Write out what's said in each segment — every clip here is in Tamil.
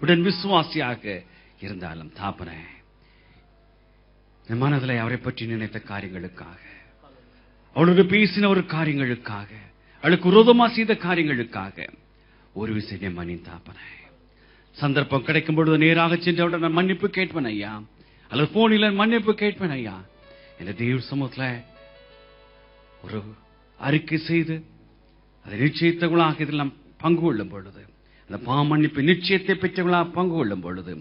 உடன் விசுவாசியாக இருந்தாலும் தாப்பனே, என் மனதில் அவரை பற்றி நினைத்த காரியங்களுக்காக, அவளோடு பேசின ஒரு காரியங்களுக்காக, அவளுக்கு விரோதமா செய்த காரியங்களுக்காக ஒரு விஷயம் மன்னி தாப்பனே. சந்தர்ப்பம் கிடைக்கும் பொழுது நேராக சென்று அவருடன் நான் மன்னிப்பு கேட்பேன் ஐயா, அல்லது போனில் மன்னிப்பு கேட்பேன் ஐயா. என்ற தேவ சமூகத்துல ஒரு அறிக்கை செய்து அதை நிச்சயத்தவர்களாக இதில் நாம் பங்கு கொள்ளும் பொழுது, அந்த பாவமன்னிப்பு நிச்சயத்தை பெற்றவர்களாக பங்கு கொள்ளும் பொழுது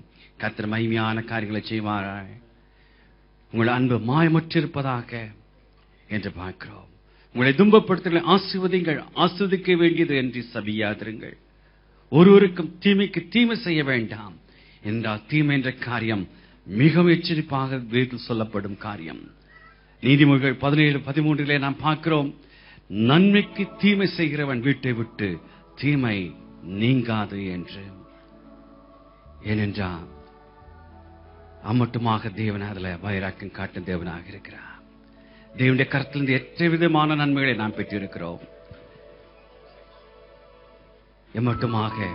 கர்த்தர் மகிமையான காரியங்களை செய்வாராய். உங்கள் அன்பு மாயமற்றிருப்பதாக என்று பார்க்கிறோம். உங்களை துன்பப்படுத்தலை ஆசீர்வதிங்கள், ஆஸ்வதிக்க வேண்டியது என்று சபியாதிருங்கள். ஒருவருக்கும் தீமைக்கு தீமை செய்ய வேண்டாம் என்றால் தீமை என்ற காரியம் மிகவும் எச்சரிப்பாக வீட்டில் சொல்லப்படும் காரியம். நீதிமொழிகள் 17:13 நாம் பார்க்கிறோம், நன்மைக்கு தீமை செய்கிறவன் வீட்டை விட்டு தீமை நீங்காது என்று. ஏனென்றால் அம்மட்டுமாக தேவன் அதுல வைராக்கியம் காட்டும் தேவனாக இருக்கிறார். தேவனுடைய கருத்திலிருந்து எத்தனை விதமான நன்மைகளை நாம் பெற்றிருக்கிறோம். எம்மட்டுமாக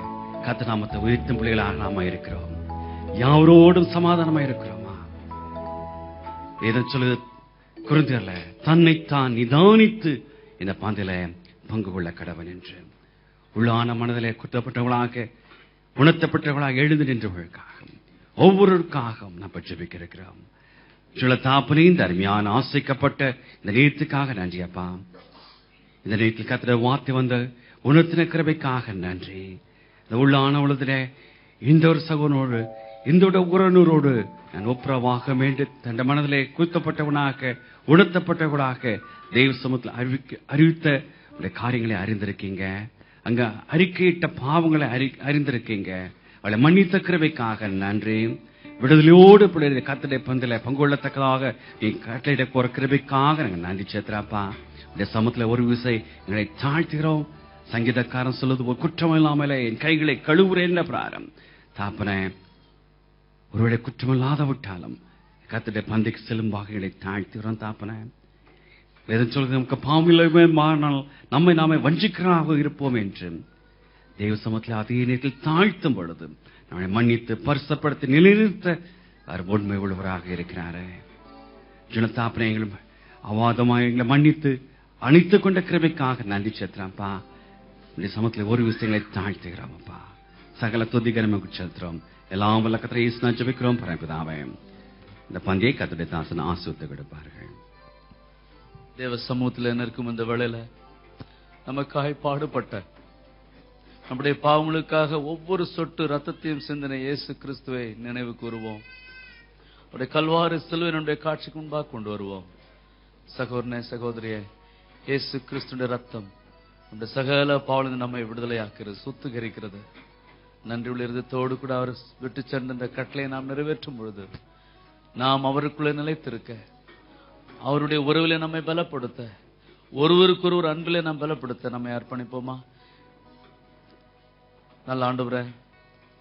கர்த்தர் நாமத்தை உயர்த்தும் பிள்ளைகளாக நாம இருக்கிறோம். யாரோடும் சமாதானமா இருக்கிறோமா? வேதம் சொல்லுது கொரிந்தியர்ல, தன்னைத்தான் நிதானித்து இந்த பந்தில பங்கு கொள்ள கடவன் என்று. உள்ளான மனதிலே குற்றப்பட்டவர்களாக, உணர்த்தப்பட்டவர்களாக எழுந்து நின்றவர்களுக்காக ஒவ்வொருவருக்காக நாம் ஜெபிக்க இருக்கிறோம். சில தாப்பனே, இந்த அருமையான ஆசைக்கப்பட்ட இந்த நேரத்துக்காக நன்றி அப்பா. இந்த நேரத்தில் கர்த்தர் வார்த்தை வந்த உணர்த்தின கிருபைக்காக நன்றி. இந்த உள்ளான உலகத்தில இந்த ஒரு சகோதரனோடு, இந்த உறவினரோடு நான் ஒப்புரவாக வேண்டும் தன் மனதிலே குத்தப்பட்டவனாக, உணர்த்தப்பட்டவனாக தெய்வ சமூகத்தில் அறிவித்த காரியங்களை அறிந்திருக்கீங்க. அங்க அறிக்கையிட்ட பாவங்களை அறிந்திருக்கீங்க. அவளை மன்னித்த கிருபைக்காக நன்றி. விடுதலையோடு பிள்ளைகளை கர்த்தருடைய பந்தில பங்கு கொள்ளத்தக்கதாக நீ கட்டளையிட போற கிருபைக்காக நாங்கள் நன்றி சேர்த்துறாப்பா. இந்த சமூகத்தில் ஒரு விசை எங்களை தாழ்த்துகிறோம். சங்கீதக்காரன் சொல்லுது, ஒரு குற்றம் இல்லாமலே என் கைகளை கழுவுறேன் பிராரம். தாப்பன ஒருவேளை குற்றமில்லாத விட்டாலும் கர்த்தருடைய பந்திக்கு செல்லும் வகைகளை தாழ்த்துகிறோம் தாப்பன. வேதம் சொல்லுது, நமக்கு பாவம் இல்லவே மாறினால் நம்மை நாமே வஞ்சிக்கிறதாக இருப்போம் என்று. தெய்வ சமூகத்தில் அதே நேரத்தில் தாழ்த்தும் பொழுது நம்மை மன்னித்து பரிசுத்தப்படுத்தி நிலைநிறுத்த அவர் உண்மை உள்ளவராக இருக்கிறாரு. ஜனத்தாப்பனை எங்களும் அவாதமாக எங்களை மன்னித்து அணைத்துக் கொண்ட கிருபைக்காக நன்றி செலுத்துறான்ப்பா. இந்த சமூகத்தில் ஒரு விஷயங்களை தாழ்த்துகிறோம்ப்பா. சகல துதிகரமை செலுத்துறோம். எல்லாம் வல்ல கர்த்தரை இயேசுவின் நாமத்தில் ஜெபிக்கிறோம் பரமபிதாவே. இந்த பந்தியை கர்த்தருடைய தாசன் ஆசீர்வதித்து கொடுப்பார்கள். தேவ சமூகத்தில் இருக்கும் இந்த வேளையில நமக்காக பாடுபட்ட, நம்முடைய பாவங்களுக்காக ஒவ்வொரு சொட்டு ரத்தத்தையும் சிந்தின இயேசு கிறிஸ்துவை நினைவு கூறுவோம். அவருடைய கல்வாரி சிலுவை நம்முடைய காட்சிக்கு முன்பாக கொண்டு வருவோம். சகோதரனே, சகோதரியே, இயேசு கிறிஸ்துடைய ரத்தம் நம்முடைய சகல பாவங்களிலிருந்து நம்மை விடுதலையாக்குறது, சுத்திகரிக்கிறது. நன்றியுள்ள இருதயத்தோடு கூட அவர் விட்டு சென்ற இந்த கட்டளையை நாம் நிறைவேற்றும் பொழுது நாம் அவருக்குள்ளே நிலைத்திருக்க, அவருடைய உறவிலே நம்மை பலப்படுத்த, ஒருவருக்கொருவர் அன்பிலே நாம் பலப்படுத்த நம்மை அர்ப்பணிப்போமா? நல்ல ஆண்டவரே,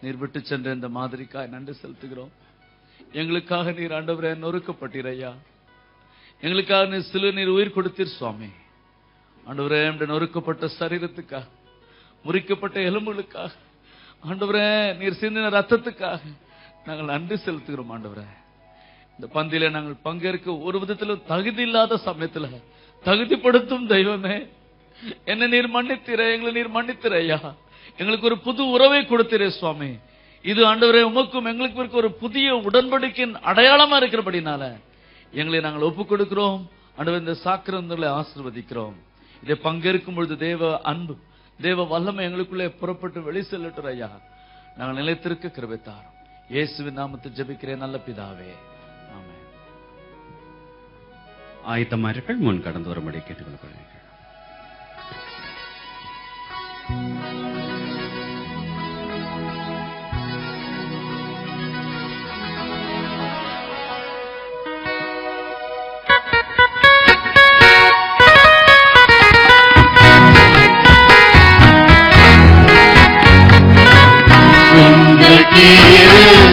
நீர் விட்டு சென்ற இந்த மாதிரிக்காய் நன்றி செலுத்துகிறோம். எங்களுக்காக நீர் ஆண்டவரே நொறுக்கப்பட்டீர் ஐயா. எங்களுக்காக நீர் சிலுவை நீர் உயிர் கொடுத்தீர் சுவாமி. ஆண்டவரே, நொறுக்கப்பட்ட சரீரத்துக்காக, முறிக்கப்பட்ட எலும்புகளுக்காக, ஆண்டவரே நீர் சிந்தின ரத்தத்துக்காக நாங்கள் நன்றி செலுத்துகிறோம். ஆண்டவரே, இந்த பந்தியில நாங்கள் பங்கேற்க ஒரு விதத்திலும் தகுதி இல்லாத சமயத்துல தகுதிப்படுத்தும் தெய்வமே, என்ன நீர் மன்னித்திர, எங்களை நீர் மன்னித்திர ஐயா. எங்களுக்கு ஒரு புது உறவை கொடுத்தீரே சுவாமி. இது ஆண்டவரே உமக்கும் எங்களுக்கு இருக்க ஒரு புதிய உடன்படிக்கையின் அடையாளமா இருக்கிறபடினால எங்களை நாங்கள் ஒப்புக் கொடுக்கிறோம். ஆண்டவரே, இந்த சாக்கிரங்களை ஆசீர்வதிக்கிறோம். இதை பங்கேற்கும் பொழுது தேவ அன்பு, தேவ வல்லமை எங்களுக்குள்ளே புறப்பட்டு வெளி செல்லட்டும் ஐயா. நாங்கள் நிலைத்திருக்க கிருபை தாரும். இயேசுவின் நாமத்தில் ஜெபிக்கிறேன் நல்ல பிதாவே, ஆமென். ஆயத்தமார்கள் முன் கடந்து வரும்படி கேட்டுக்கொள்கிறேன். Kiri